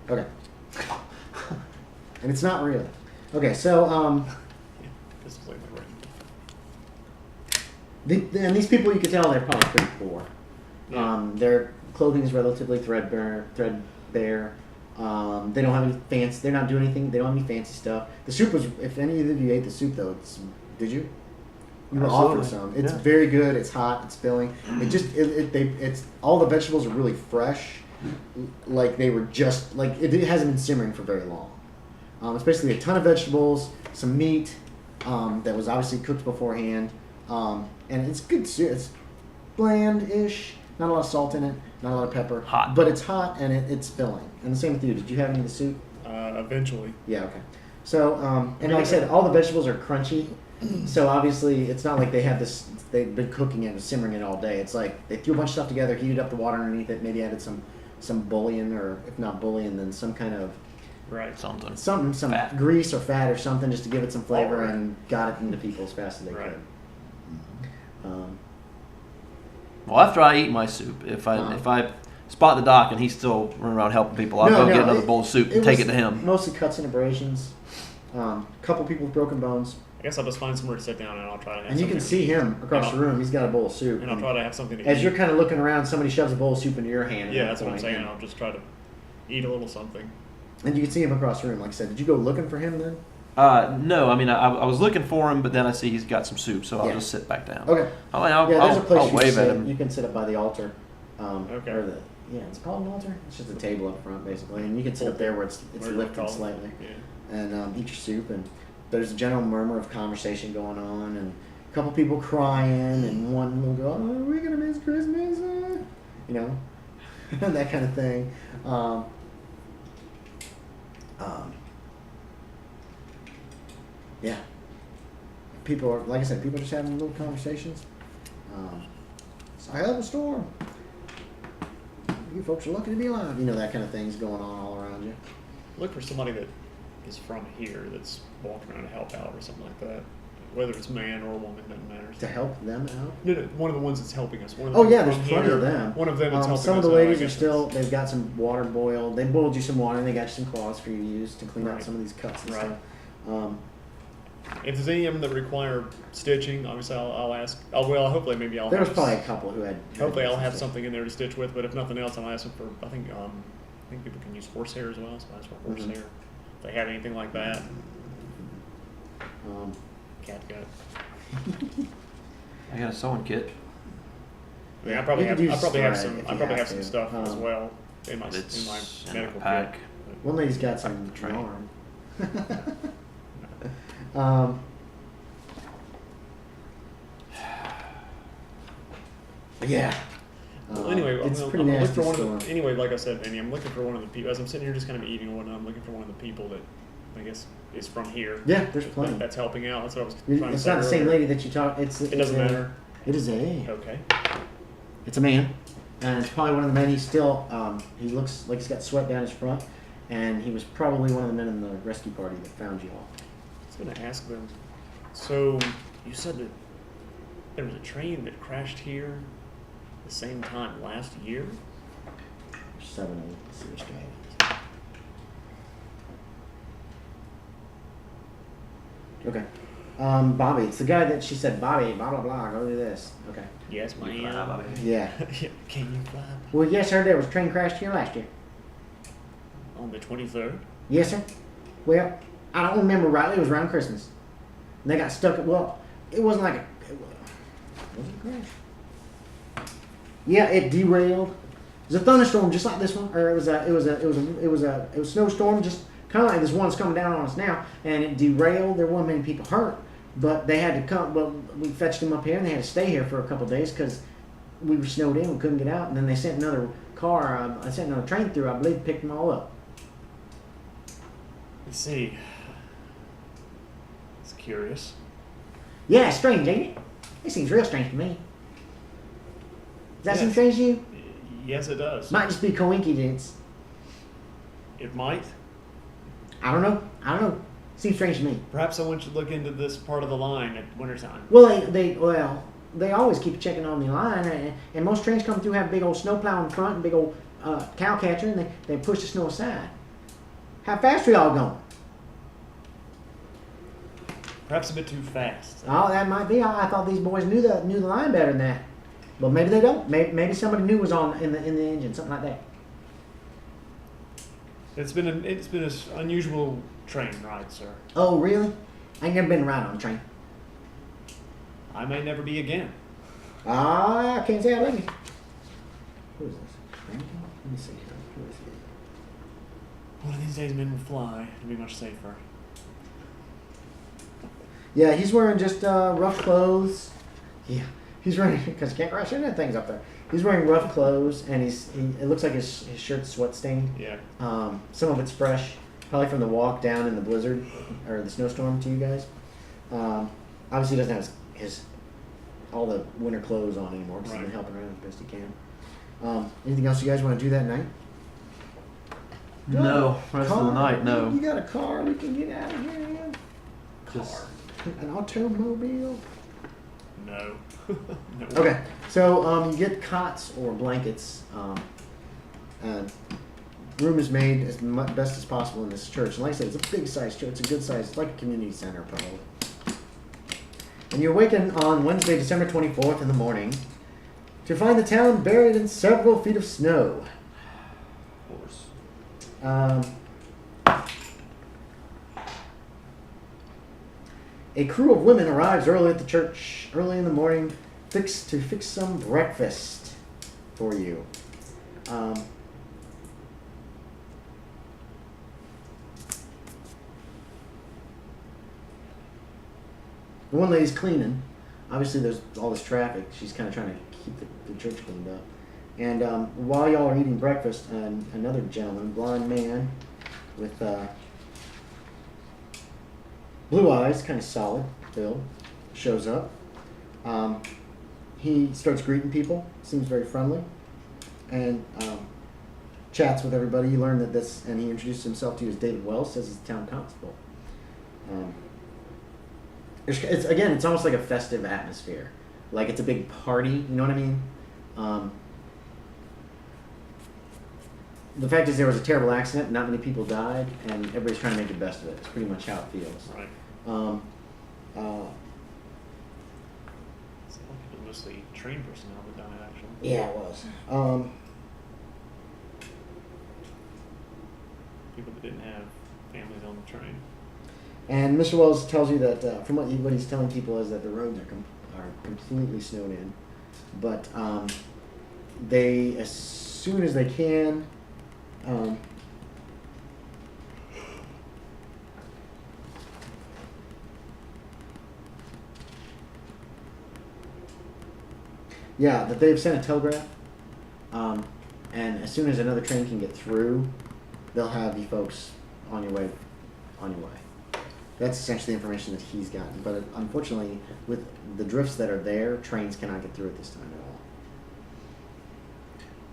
Okay. And it's not real. Okay, so This is like my right. and these people, you can tell they're probably pretty poor. Yeah. Their clothing is relatively threadbare. They don't have any fancy. They're not doing anything. They don't have any fancy stuff. The soup was. If any of you ate the soup, though, did you? You were offered some. It's very good. It's hot. It's filling. It's all the vegetables are really fresh, like they were just like it hasn't been simmering for very long. It's basically a ton of vegetables, some meat that was obviously cooked beforehand, and it's good soup. It's bland-ish. Not a lot of salt in it. Not a lot of pepper. Hot. But it's hot and it's filling. And the same with you. Did you have any of the soup? Eventually. Yeah. Okay. So and like I said, all the vegetables are crunchy. So obviously, it's not like they have this. They've been cooking it and simmering it all day. It's like they threw a bunch of stuff together, heated up the water underneath it, maybe added some bouillon, or if not bouillon, then some kind of some fat. Grease or fat or something, just to give it some flavor, and got it into people as fast as they could. Well, after I eat my soup, if I spot the doc and he's still running around helping people, I'll go get another bowl of soup and take it to him. Mostly cuts and abrasions. Couple people with broken bones. I guess I'll just find somewhere to sit down and I'll try to have And you can see him across the room. He's got a bowl of soup. And I'll try to have something to eat. As you're kind of looking around, somebody shoves a bowl of soup into your hand. Yeah, that's what I'm saying. I'll just try to eat a little something. And you can see him across the room. Like I said, did you go looking for him then? No, I mean, I was looking for him, but then I see he's got some soup, so I'll just sit back down. Okay. There's a place you wave can at sit. him. You can sit up by the altar. Okay. It's called an altar. It's just a table up front, basically, and you can sit up there where it's lifted slightly, and eat your soup. And there's a general murmur of conversation going on, and a couple people crying, and one will go, "Oh, we're gonna miss Christmas," you know, that kind of thing. Yeah. People are, like I said, people are just having little conversations. It's a hell of a storm. You folks are lucky to be alive. You know, that kind of thing's going on all around you. Look for somebody that is from here that's walking around to help out or something like that. Whether it's man or woman, doesn't matter. To help them out? No, one of the ones that's helping us. Oh, yeah, there's plenty of them. One of them is helping us. Some of the ladies are still, they've got some water boiled. They boiled you some water and they got you some cloths for you to use to clean out some of these cuts and stuff. If there's any of them that require stitching, obviously I'll ask. Hopefully maybe I'll. There was probably a couple who had. Hopefully I'll have something in there to stitch with, but if nothing else, I'll ask them for. I think people can use horsehair as well, so I ask for horsehair. If they have anything like that. Catgut. I got a sewing kit. I mean, I probably have some stuff as well in my medical pack. kit. One lady's got some yarn. Yeah. Well, anyway, it's I'm pretty looking nasty for one storm. of the, anyway, like I said, Andy, I'm looking for one of the people. As I'm sitting here just kind of eating and whatnot, I'm looking for one of the people that I guess is from here. Yeah, there's plenty. That's helping out. That's what I was trying to say. It's not the same lady that you talk. It doesn't matter. It is a. Okay. It's a man, and it's probably one of the men. He's still. He looks like he's got sweat down his front, and he was probably one of the men in the rescue party that found you all. I was going to ask them. So you said that there was a train that crashed here the same time last year? 7 serious trains. Okay. Bobby, it's the guy that she said, Bobby, blah, blah, blah, go do this. Okay. Yes, ma'am. Yeah. Can you fly? Well, yes, sir, there was a train crashed here last year. On the 23rd? Yes, sir. Well, I don't remember rightly. It was around Christmas. And they got stuck at, well, it wasn't like was it a crash? Yeah, it derailed. It was a thunderstorm just like this one, or it was a snowstorm just kind of like this one that's coming down on us now, and it derailed. There weren't many people hurt, but they had to come. Well, we fetched them up here, and they had to stay here for a couple of days because we were snowed in. We couldn't get out, and then they sent another car. I sent another train through. I believe picked them all up. Let's see. It's curious. Yeah, it's strange, ain't it? It seems real strange to me. Does that seem strange to you? Yes, it does. Might just be coincidence. It might. I don't know. Seems strange to me. Perhaps someone should look into this part of the line at wintertime. Well, they always keep checking on the line, and most trains come through have a big old snowplow in front and big old cow catcher, and they push the snow aside. How fast are y'all going? Perhaps a bit too fast. Oh, that might be. I thought these boys knew the line better than that. But maybe they don't. Maybe somebody new was on in the engine, something like that. It's been an unusual train ride, sir. Oh, really? I ain't never been around on a train. I may never be again. Ah, I can't say I like it. Who is this? Let me see. Who is he? One of these days, men will fly. It'll be much safer. Yeah, he's wearing just rough clothes. Yeah, he's wearing because you can't rush into things up there. He's wearing rough clothes, and it looks like his shirt's sweat stained. Yeah. Some of it's fresh, probably from the walk down in the blizzard or the snowstorm to you guys. Obviously, he doesn't have his all the winter clothes on anymore because he's been helping around as best he can. Anything else you guys want to do that night? No, rest of the night, no. You got a car? We can get out of here. Man. Just An automobile? No. No. Okay, so you get cots or blankets. Room is made as best as possible in this church. And like I said, it's a big size church. It's a good size. It's like a community center, probably. And you awaken on Wednesday, December 24th in the morning to find the town buried in several feet of snow. of course. A crew of women arrives early at the church, early in the morning, to fix some breakfast for you. The one lady's cleaning. Obviously, there's all this traffic. She's kind of trying to keep the church cleaned up. And while y'all are eating breakfast, another gentleman, blonde man, with blue eyes, kind of solid build, shows up. He starts greeting people, seems very friendly, and chats with everybody. You learn that and he introduces himself to you as David Wells, says he's the town constable. It's almost like a festive atmosphere. Like it's a big party, you know what I mean? The fact is there was a terrible accident, not many people died, and everybody's trying to make the best of it. It's pretty much how it feels. Right. It's mostly train personnel that died, actually. Yeah, it was. People that didn't have families on the train. And Mr. Wells tells you that from what he's telling people is that the roads are completely snowed in, but they, as soon as they can, that they've sent a telegraph, and as soon as another train can get through, they'll have you folks on your way. That's essentially the information that he's gotten. But unfortunately, with the drifts that are there, trains cannot get through at this time at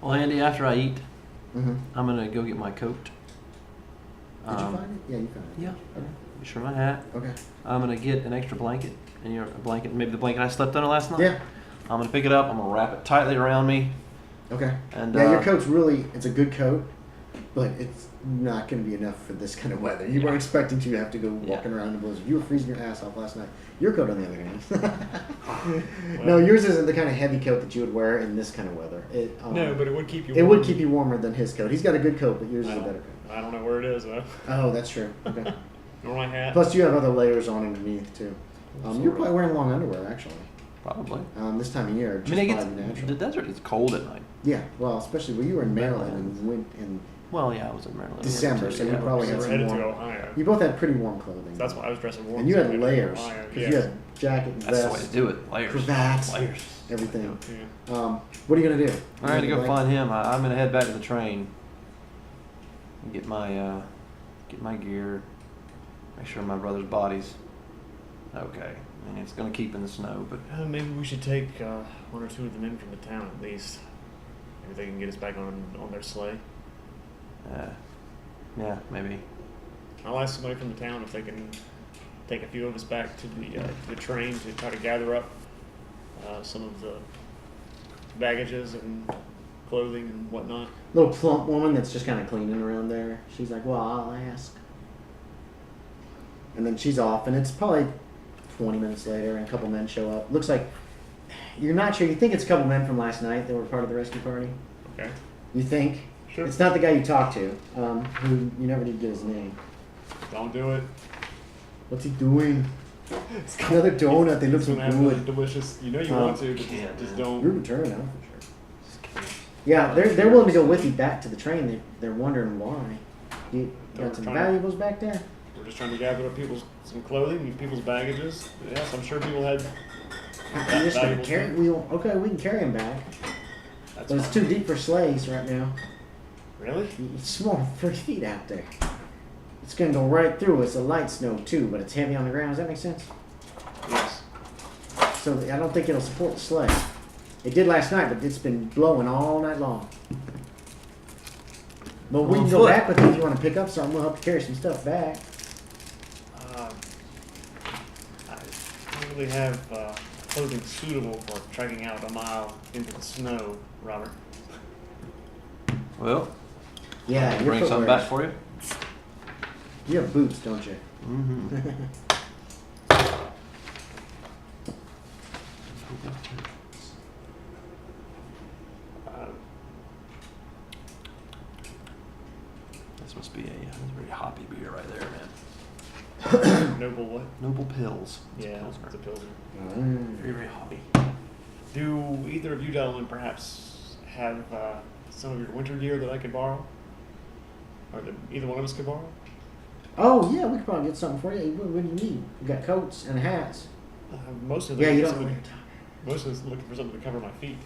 all. Well, Andy, after I eat, Mm-hmm. I'm gonna go get my coat. Did you find it? Yeah, you found it. Yeah. Okay. Be sure my hat. Okay. I'm gonna get an extra blanket, and a blanket, maybe the blanket I slept under last night. Yeah. I'm gonna pick it up. I'm gonna wrap it tightly around me. Okay. And yeah, your coat's it's a good coat, but it's not going to be enough for this kind of weather. You weren't expecting to have to go walking around in the blizzard. You were freezing your ass off last night. Your coat, on the other hand. No, yours isn't the kind of heavy coat that you would wear in this kind of weather. No, but it would keep you warm. warm. It would keep you warmer than his coat. He's got a good coat, but yours is a better coat. I don't know where it is, though. Oh, that's true. Okay. Nor my hat. Plus, you have other layers on underneath, too. You're probably wearing long underwear, actually. Probably. This time of year, just natural. The desert gets cold at night. Yeah, well, especially when you were in Maryland and Well, yeah, I was in Maryland. December, so you probably had We're some headed warm. to Ohio. You both had pretty warm clothing. So that's why I was dressing warm. And you so had we layers. to Ohio. Because you had jacket, That's the way vest, to do it. Layers. cravat, Layers. everything. Yeah. What are you going to do? All right, to go find him. I'm gonna head back to the train. And get my gear. Make sure my brother's body's okay. I mean, it's gonna keep in the snow, but Maybe we should take one or two of the men from the town at least. Maybe they can get us back on their sleigh. yeah, maybe. I'll ask somebody from the town if they can take a few of us back to the train to try to gather up some of the baggages and clothing and whatnot? Little plump woman that's just kind of cleaning around there. She's like, well, I'll ask. And then she's off, and it's probably 20 minutes later, and a couple men show up. Looks like, you're not sure, you think it's a couple men from last night that were part of the rescue party. Okay. You think? Sure. It's not the guy you talked to, who you never did get his name. Don't do it. What's he doing? Another donut, they look It's so gonna have really good. delicious. You know you want to, but can't, just man. don't. You're returning out for sure. Yeah, they're willing to go with you back to the train. They're wondering why. You got some valuables back there? We're just trying to gather up some clothing, people's baggages. Yes, I'm sure people had. You're just gonna carry? Okay, we can carry them back. That's But it's fine. too deep for sleighs right now. Really? It's more than 3 feet out there. It's gonna go right through. It's a light snow too, but it's heavy on the ground. Does that make sense? Yes. So I don't think it'll support the sleigh. It did last night, but it's been blowing all night long. But we On can go foot. back with you if you want to pick up something. We'll help you carry some stuff back. I don't really have clothing suitable for trekking out a mile into the snow, Robert. Well, Yeah, your bring something footwear. back for you. You have boots, don't you? Mm-hmm. Uh, This must be a very hoppy beer right there, man. noble what? Noble Pills. It's a Yeah, Pilsner. it's a pilsner. Very, very hoppy. Do either of you gentlemen perhaps have some of your winter gear that I could borrow? Or that either one of us could borrow? Oh yeah, we could probably get something for you. What do you need? We got coats and hats. Most of Yeah, them. you don't know what you're talking. Most of us looking for something to cover my feet.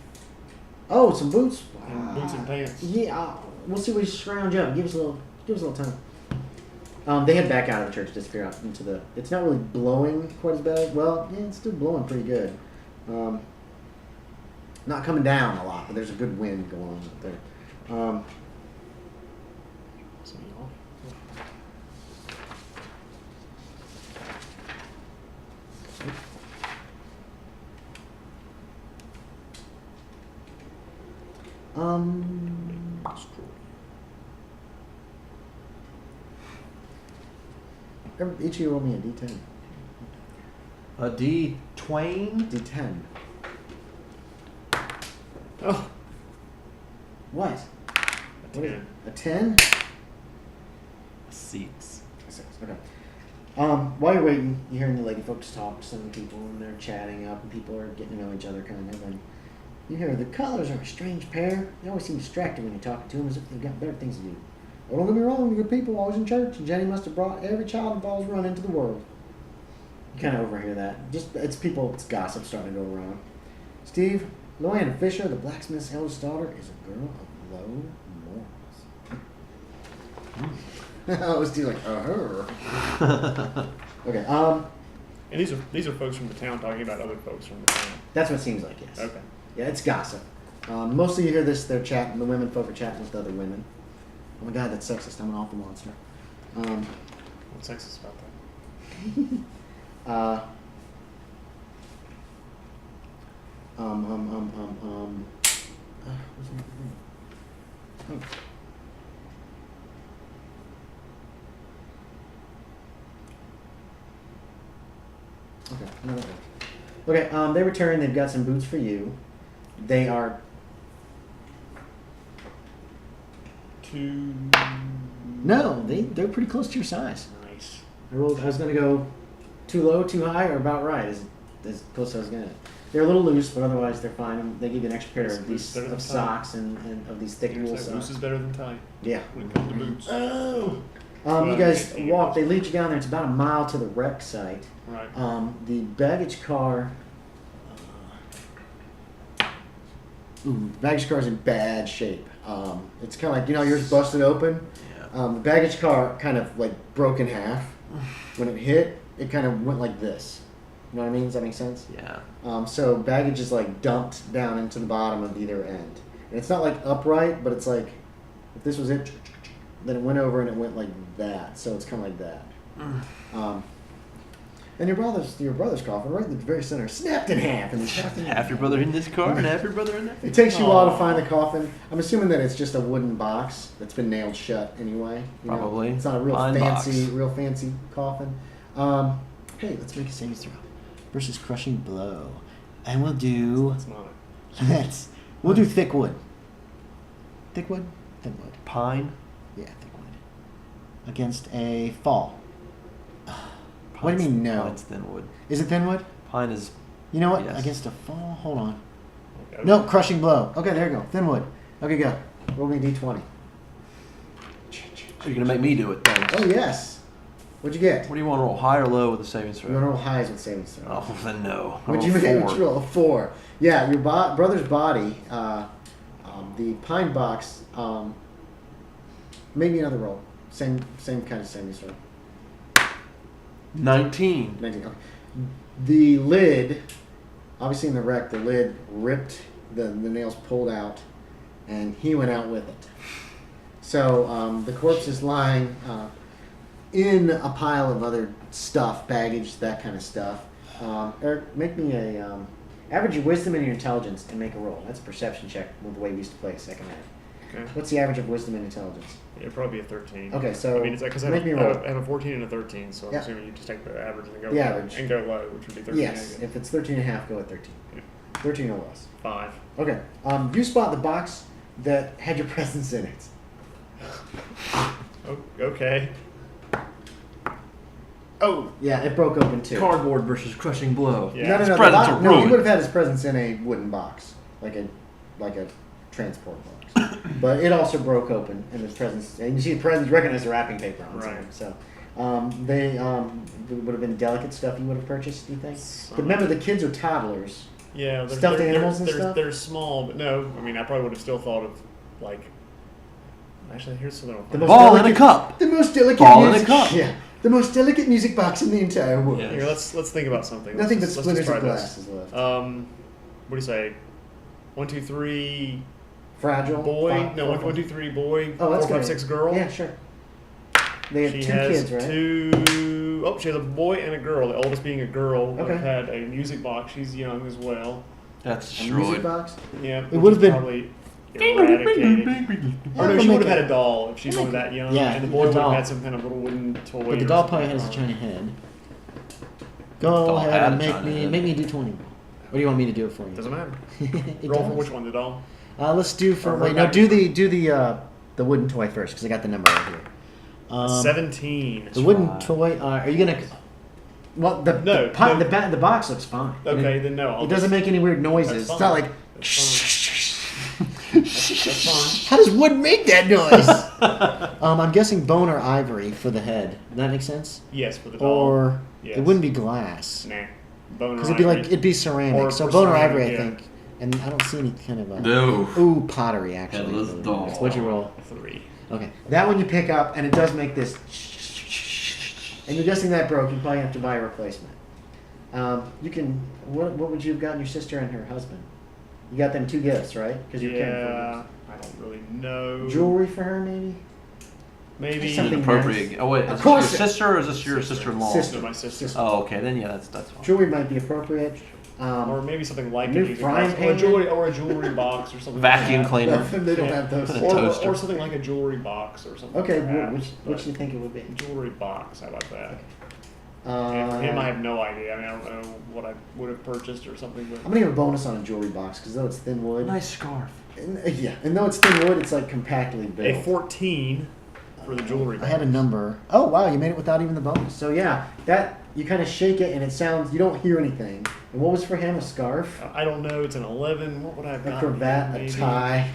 Oh, some boots. And boots and pants. Yeah, we'll see. We scrounge up. Give us a little time. They head back out of the church, disappear out into the. It's not really blowing quite as bad. Well, yeah, it's still blowing pretty good. Not coming down a lot, but there's a good wind going on up there. So, you know, Each of you roll me a d10. A D Twain. D10. Oh, What? a What is it? 10. A 10? 6. 6. Okay. While you're waiting, you're hearing the lady folks talk to some of the people, and they're chatting up, and people are getting to know each other, kind of. And you hear the colors are a strange pair. They always seem distracted when you're talking to them, as if they've got better things to do. Oh, don't get me wrong, good people always in church, and Jenny must have brought every child of Paul's run into the world. You kind of overhear that. Just it's people, it's gossip starting to go around. Steve, Luann Fisher, the blacksmith's eldest daughter, is a girl of low morals. Oh, Steve's like, her. Okay, And these are folks from the town talking about other folks from the town. that's what it seems like, yes. Okay. Yeah, it's gossip. Mostly you hear this, they're chatting, the women folk are chatting with other women. Oh my god, that's sexist, I'm an awful monster. What's sexist about that? What's the name? Oh. Okay, no, that works. Okay, they return, they've got some boots for you. They are Too no, they're pretty close to your size. nice. I was gonna go too low, too high, or about right. As close as I was gonna. They're a little loose, but otherwise they're fine. And they give you an extra pair of these Better than of tight. socks and of these thick wool Loose socks. is better than tight Yeah. when it comes to boots. Oh. Well, You guys you- walk. They lead you down there. It's about a mile to the wreck site. Right. The baggage car. The baggage car is in bad shape. It's kind of like yours busted open. Yeah. The baggage car kind of like broke in half. When it hit, it kind of went like this. You know what I mean? Does that make sense? Yeah. So baggage is like dumped down into the bottom of either end. And it's not like upright, but it's like if this was it, then it went over and it went like that. So it's kind of like that. And your brother's coffin, right in the very center, snapped in half. And Half your brother in this car and half your brother in that. It takes you a while to find the coffin. I'm assuming that it's just a wooden box that's been nailed shut anyway. Probably. It's not a real Fine fancy coffin. Hey, let's make a savings throw versus crushing blow, and we'll do. That's not it. We'll do thick wood. Thick wood, thin wood. Pine. Yeah, thick wood. Against a fall. What do you mean no? Pine's thin wood. Is it thin wood? Pine is. You know what? Yes. Against a fall. Hold on. Okay. No, crushing blow. Okay, there you go. Thin wood. Okay, go. Roll me a d20. So you're gonna make me do it then. Oh yes. What'd you get? What do you want to roll? High or low with the savings throw? You want to roll highs with savings throw. Oh, then no. What'd you make? What'd you roll? A 4. Yeah, your brother's body, the pine box, maybe another roll. Same kind of savings throw. 19. 19. Okay. The lid, obviously in the wreck, the lid ripped, the nails pulled out, and he went out with it. So the corpse is lying in a pile of other stuff, baggage, that kind of stuff. Erik, make me a average your wisdom and your intelligence and make a roll. That's a perception check with the way we used to play second hand. Okay. What's the average of wisdom and intelligence? It'd probably be a 13. Okay, so I mean, it's because I make me have roll. a 14 and a 13, so I'm Yeah. assuming you just take the average and go The low, average. and go low, which would be 13. Yes, if it's 13 and a half, go at 13. Yeah. 13 or less. 5. Okay. You spot the box that had your presents in it. Oh, okay. Oh, yeah, it broke open too. Cardboard versus crushing blow. Yeah. No, His the presents box, are no, he ruined. would have had his presents in a wooden box, like a transport box. But it also broke open, and his presents. And you see the presents, you recognize the wrapping paper on Right. them. So they would have been delicate stuff you would have purchased. Do you think? But remember, the kids are toddlers. Yeah, Stuffed animals and stuff? They're small, but no. I mean, I probably would have still thought of like. Actually, here's something. The most Ball in a delicate- cup. The most delicate Ball in a music. cup. Yeah, the most delicate music box in the entire world. Yeah. Here, let's think about something. Nothing but Let's just splinters try of this. glass is left. What do you say? 1, 2, 3. Fragile. Boy. Five- No, four- 1, 2, 3. Boy. Oh, that's 4, 5, good. 6. Girl. Yeah, sure. They have She 2 has kids, right? 2. Oh, she has a boy and a girl. The oldest being a girl. Would Okay. have had a music box. She's young as well. That's A music destroyed. box. Yeah. It would have been- probably eradicated. Or no, Yeah, she we'll would have make had it- a doll if she's only that young. Yeah, and the a boy would have doll. had some kind of little wooden toy. But the or doll something. probably has a shiny head. Go Doll ahead had and a make shiny me head. make me do 20. What do you want me to do it for you? Doesn't matter. It Roll for does. which one? The doll. Let's do for Or wait. her No, do the wooden toy first because I got the number right here. 17. The wooden right. toy. Are you gonna? Well, the No, the, no. the box looks fine. Okay, then no. It doesn't make any weird noises. That's It's not fine. like. That's fine. How does wood make that noise? I'm guessing bone or ivory for the head. Does that make sense? Yes, for the doll. Or Yes. it wouldn't be glass Nah. Bone because or it'd be like ivory. it'd be ceramic. Or So for bone or ceramic, ivory, I yeah. think. And I don't see any kind of No. ooh pottery actually. Headless doll. What'd you roll? 3. Okay, that one you pick up and it does make this. And you're guessing that broke. You probably have to buy a replacement. You can. What would you have gotten your sister and her husband? You got them 2 gifts, right? Because you're caring Yeah, I don't really know. for them. Jewelry for her, maybe. Maybe. Something Inappropriate. Oh wait, Of is this course your sister or is this your sister-in-law? Sister. No, my sister. Oh, okay. Then yeah, that's fine. Jewelry might be appropriate. Or maybe something like new a music frying box, pan. or a jewelry box or something. Vacuum like cleaner. they don't Yeah. have those. A Or toaster. something like a jewelry box or something. Okay, perhaps, which but do you think it would be? jewelry box? How about that? And for him, I have no idea. I mean, I don't know what I would have purchased or something. But I'm gonna give a bonus on a jewelry box because though it's thin wood. Nice scarf. Yeah, and though it's thin wood, it's like compactly built. a 14 for the jewelry I box. had a number. Oh wow, you made it without even the bonus. So yeah, that you kind of shake it and it sounds. You don't hear anything. And what was for him? A scarf, I don't know. It's an 11. What would I have a gotten? cravat, a Maybe. tie.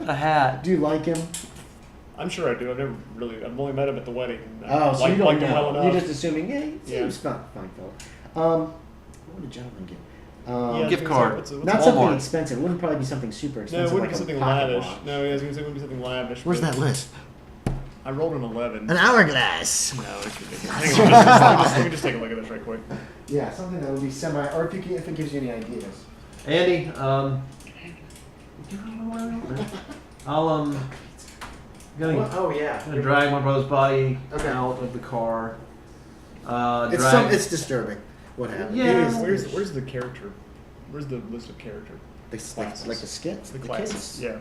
A hat. Do you like him? I'm sure I do. I've only met him at the wedding. And Oh, so you don't liked him know. well enough. You're just assuming. Yeah, he Yeah. seems fine fellow. What would a gentleman get? Yeah, I was Gift gonna card. say, what's Not a- something Walmart. expensive. It wouldn't probably be something super No, expensive. it wouldn't like be a something pocket lavish. watch. No, I was going to say it wouldn't be something lavish. Where's but that list? I rolled an 11. An hourglass. No, it's ridiculous. Hang on, let me just take a look at this right quick. Yeah, something that would be semi. Or if it gives you any ideas. Andy, I'll gonna Oh yeah. drag my brother's body Okay. out of the car. It's disturbing. What happened? Yeah. Where's the character? Where's the list of character? Like the skits, The the classes. kids. Yeah.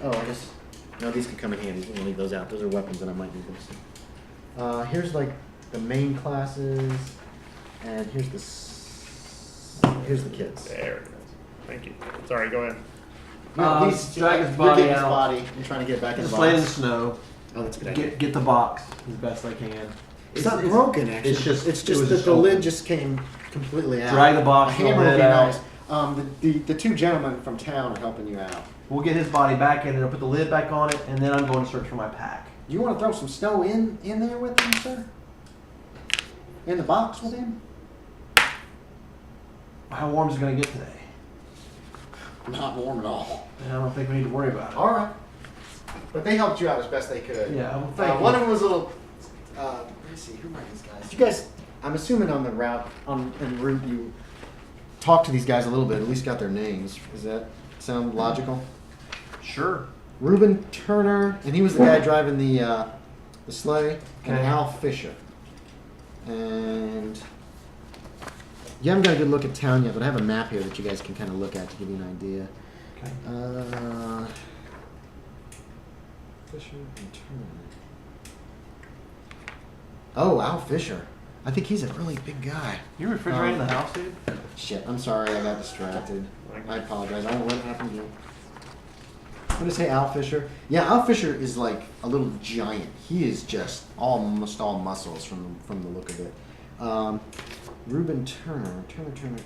Oh, I guess. No, these could come in handy. We'll leave those out. Those are weapons, and I might need those. Here's like the main classes, and here's the kids. There it is. Thank you. Sorry, go ahead. Drag his You're body getting his out. body. I'm trying to get it back in the Just lay it in the box. snow. Oh, that's a good idea. Get the box as best I can. It's not broken, actually. It's just it's it just was that just the lid open. just came completely out. Drag the box, A hammer the would be lid out. nice. The two gentlemen from town are helping you out. We'll get his body back in and I'll put the lid back on it, and then I'm going to search for my pack. You want to throw some snow in there with him, sir? In the box with him? How warm is it going to get today? Not warm at all. I don't think we need to worry about it. All right. But they helped you out as best they could. Yeah, well, thank you. One of them was a little. Let me see. Who are these guys? You guys, I'm assuming on the route, en route, you talked to these guys a little bit. At least got their names. Does that sound logical? Sure. Reuben Turner, and he was the guy driving the sleigh, and Okay. Al Fisher. And you haven't got a good look at town yet, but I have a map here that you guys can kind of look at to give you an idea. Okay. Fisher and Turner. Oh, Al Fisher. I think he's a really big guy. You refrigerating the house, dude? Shit, I'm sorry, I got distracted. I apologize. I won't let it happen again. I'm gonna say Al Fisher. Yeah, Al Fisher is like a little giant. He is just almost all muscles from the look of it. Reuben Turner. Turner.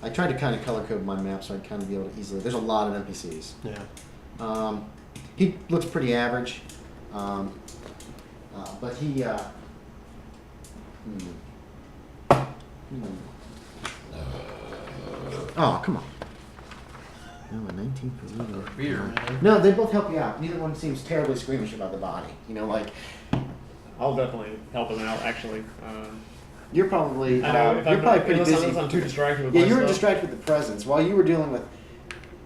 I tried to kind of color code my map so I'd kind of be able to easily. There's a lot of NPCs. Yeah. He looks pretty average, but he. Oh, come on. No, a 19 for Lulu. Beer, man. No, they both help you out. Neither one seems terribly squeamish about the body. You know, like I'll definitely help him out. Actually, you're probably I know if you're I'm, probably pretty unless busy. I'm too distracted with Yeah, my you were stuff. distracted with the presents while you were dealing with.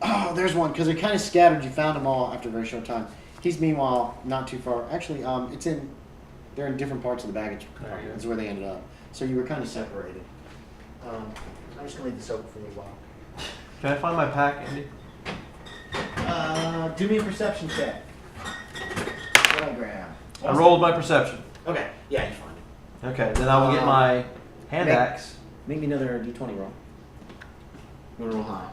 Oh, there's one because they're kind of scattered. You found them all after a very short time. He's meanwhile not too far. Actually, it's in. They're in different parts of the baggage compartment. Is where they ended up. So you were kind of separated. I'm just gonna leave this open for a little while. Can I find my pack, Andy? Do me a perception check. What do I grab? I rolled my perception. Okay. Yeah, you find it. Okay, then I will get my hand make- axe. Make me another D20 roll. You wanna roll high?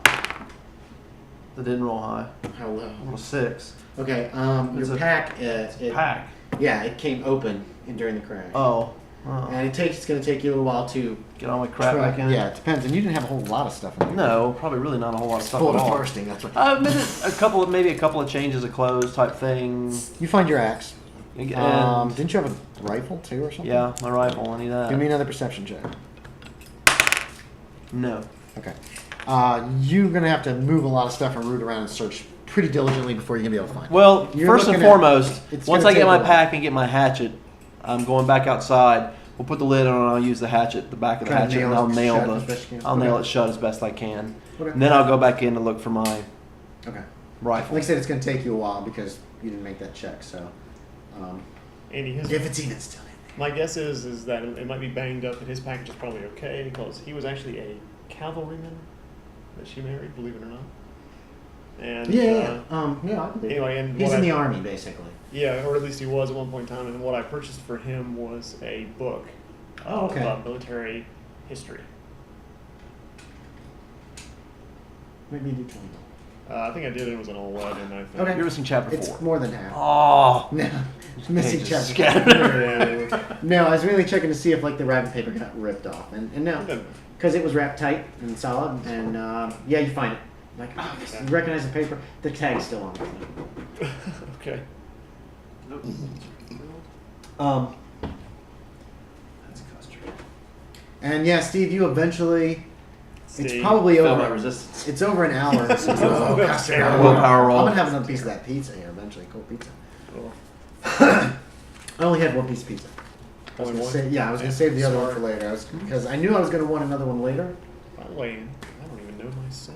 That didn't roll high. How low? I rolled a 6. Okay. It's Your a- pack. Pack. Yeah, it came open during the crash. Oh. And it's going to take you a little while to Get all my crap back in. Yeah, it depends. And you didn't have a whole lot of stuff in there. No, probably really not a whole lot of stuff Full at of all. bursting. That's what. Maybe a couple of changes of clothes type things. You find your axe. And, Didn't you have a rifle too or something? yeah, my rifle. I need that. Give me another perception check. No. Okay. You're going to have to move a lot of stuff and root around and search pretty diligently before you're going to be able to find it. Well, You're first and looking at- foremost, it's once gonna I get take my a while. pack and get my hatchet, I'm going back outside. We'll put the lid on and I'll use the hatchet, the back of the Try to hatchet, and nail I'll it nail shut as best you can. I'll nail Okay. it shut as best I can. Okay. And then I'll go back in to look for my Okay. rifle. Like I said, it's going to take you a while because you didn't make that check. So, Andy, his, if it's even still in my guess is that it might be banged up, and his package is probably okay because he was actually a cavalryman that she married, believe it or not. And there. Yeah, I believe it. anyway, and He's what in the I- army, basically. Yeah, or at least he was at one point in time. And what I purchased for him was a book Oh, okay. about military history. Maybe you do 20. I think I did. It was an 11. I think. Okay. You're missing chapter 4. It's more than half. Oh. No, missing Pages chapter. No, I was really checking to see if like the wrapping paper got ripped off, and no, Okay. because it was wrapped tight and solid, and yeah, you find it. Like, oh, you recognize the paper. The tag's still on it. Okay. That's a custard. And yeah, Steve, you eventually. It's Steve, probably Feel over. my resistance. It's over an hour. So That's terrible. Willpower roll. I'm gonna have another piece of that pizza here eventually. Cool pizza. Cool. I only had one piece of pizza. I was Only gonna one? say, yeah, I was gonna save the other one for Sorry. later. Because I knew I was gonna want another one later. By the way, I don't even know my saves.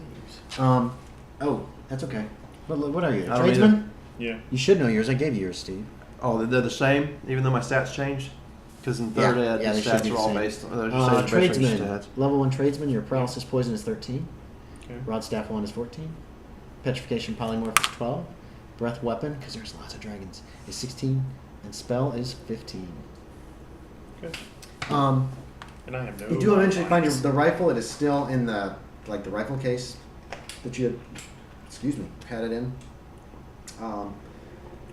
Oh, that's okay. What are you? A I don't tradesman? Yeah. You should know yours. I gave you yours, Steve. Oh, they're the same, even though my stats changed? Because in third ed, they the should stats be are the all same. based on based on your Tradesman. stats. Level 1 tradesman, your paralysis poison is 13. Okay. Rod staff 1 is 14. Petrification polymorph is 12. Breath weapon, because there's lots of dragons, is 16. And spell is 15. Okay. Um, And I have no. you do eventually find modifiers. the rifle. It is still in the rifle case that you had it in.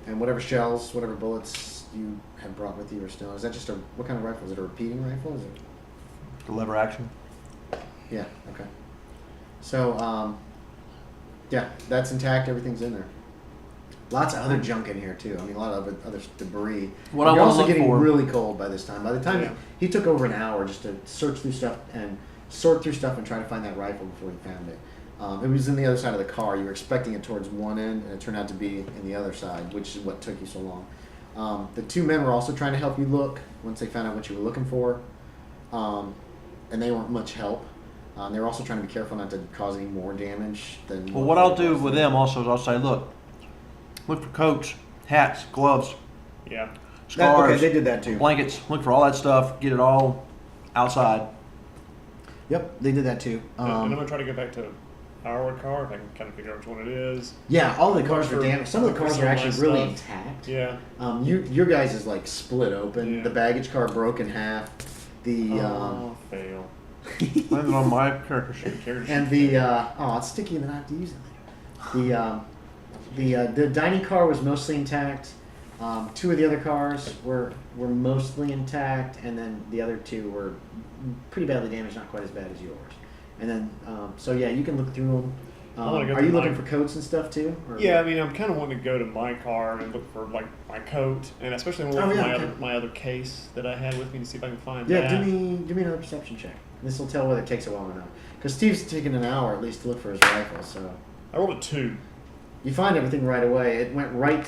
And whatever shells, whatever bullets you had brought with you are still. Is that just what kind of rifle? Is it a repeating rifle? Is it? The lever action. Yeah. Okay. So, yeah, that's intact. Everything's in there. Lots of other junk in here too. I mean, a lot of other debris. What But I you're wanna also look getting for- really cold by this time. By the time Yeah. he took over an hour just to search through stuff and sort through stuff and try to find that rifle before he found it. It was in the other side of the car. You were expecting it towards one end, and it turned out to be in the other side, which is what took you so long. The two men were also trying to help you look once they found out what you were looking for, and they weren't much help. They were also trying to be careful not to cause any more damage than. Well, what I'll do with them also is I'll say, look for coats, hats, gloves, Yeah. scarves, Okay, they did that too. blankets. Look for all that stuff. Get it all outside. Yep, they did that too. And I'm gonna try to go back to our car if I can kind of figure out which one it is. Yeah, all the cars Look are for- damaged. Some of the look for cars some are of actually my really stuff. intact. Yeah. Your guys is like split open. Yeah. The baggage car broke in half. The Oh, fail. Landed on my character sheet. and the it's sticky and then I have to use it later. The dining car was mostly intact. Two of the other cars were mostly intact, and then the other two were pretty badly damaged, not quite as bad as yours. And then so yeah, you can look through them. I wanna go Are through you looking mine. for coats and stuff too? Or- Yeah, I mean, I'm kind of wanting to go to my car and look for like my coat, and especially look for my other case that I had with me to see if I can find Yeah, that. give me another perception check. This will tell whether it takes a while or not. Because Steve's taken an hour at least to look for his rifle, so I rolled a 2. you find everything right away. It went right.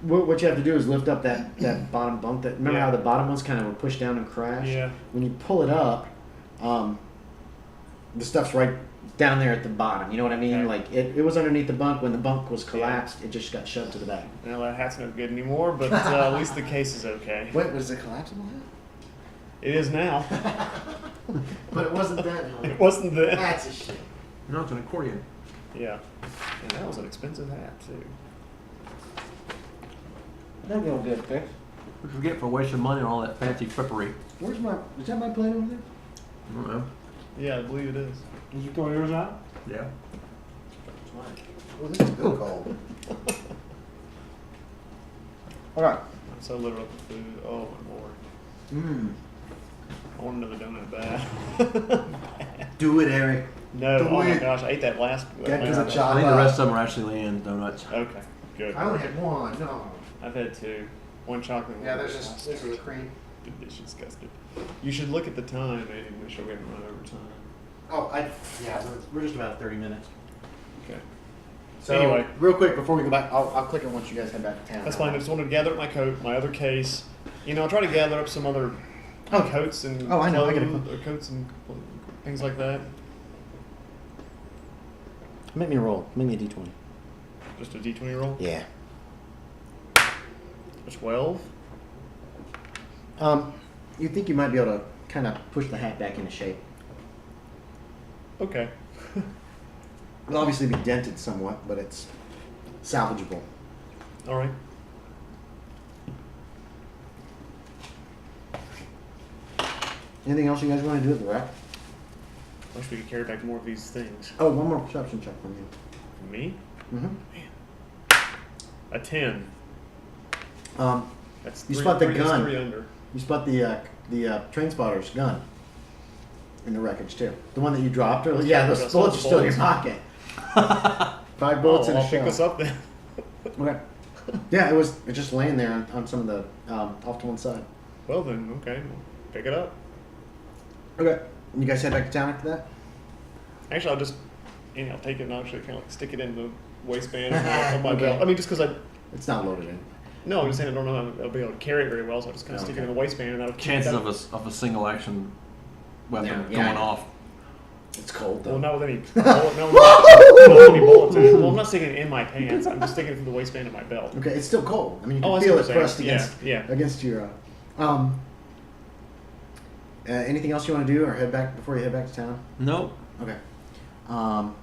What you have to do is lift up that bottom bunk. Remember Yeah. how the bottom ones kind of were pushed down and crashed? Yeah. When you pull it up, the stuff's right down there at the bottom. You know what I mean? Okay. Like it was underneath the bunk. When the bunk was collapsed, it just got shoved to the back. Well, that hat's no good anymore, but at least the case is okay. Wait, was it collapsible? It is now. But it wasn't then. It wasn't then. That's a shame. No, it's an accordion. Yeah. And that was an expensive hat, too. That'd be all good, Chris. What you get for wasting money on all that fancy frippery? Where's my? Is that my plane over there? I don't know. Yeah, I believe it is. Did you throw yours out? Yeah. Oh, this is good cold. All right. I'm so literal with the food. Oh, my lord. Mm. I want another donut bad. Do it, Erik. No, Do oh my it. gosh, I ate that last. Get to the last- chop. I think the rest of them are actually Leanne's donuts. Okay, good. I only had one. No. I've had 2. One chocolate. and Yeah, one there's just custard. this is cream. It's disgusting. You should look at the time, maybe make sure we haven't run over time. Oh, yeah. We're just about 30 minutes. Okay. So Anyway. real quick before we go back, I'll click it once you guys head back to town. That's fine. I just wanted to gather up my coat, my other case. You know, I'll try to gather up some other coats and Oh, I know. I get clothes, or coats and things like that. Make me a roll. Make me a d20. Just a D20 roll. Yeah. A 12. You think you might be able to kind of push the hat back into shape? Okay. It'll obviously be dented somewhat, but it's salvageable. All right. Anything else you guys want to do with the wreck? I wish we could carry back more of these things. Oh, one more perception check from you. For me? Mm-hmm. A 10. That's You three, spot the three- that's gun. 3 under. You spot the train spotter's gun in the wreckage too. The one that you dropped earlier. Yeah, those Those bullets are still in your bullets. pocket. 5 bullets in a I'll pick shell. this up then. Okay. Yeah, it's just laying there on some of the off to one side. Well then, okay. Pick it up. Okay. And you guys head back to town after that? Actually, I'll take it and actually kind of like stick it in the waistband of my Okay. belt. I mean, just because It's not loaded in. No, I'm just saying I don't know how I'll be able to carry it very well, so I'll just kind of stick it in the waistband and that'll keep Chances that- of a single action weapon Yeah. going off. It's cold though. Well, not with any not with any bullets in it. Well, I'm not sticking it in my pants. I'm just sticking it through the waistband of my belt. Okay, it's still cold. I mean, you can I see feel what it you're pressed saying. against against your. Anything else you want to do, or head back before you head back to town? Nope. Okay. And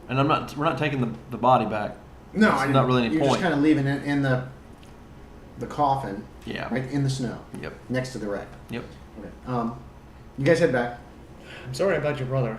we're not taking the body back. No, There's not really any you're point. just kind of leaving it in the coffin. Yeah. Right in the snow. Yep. Next to the wreck. Yep. Okay. You guys head back. I'm sorry about your brother.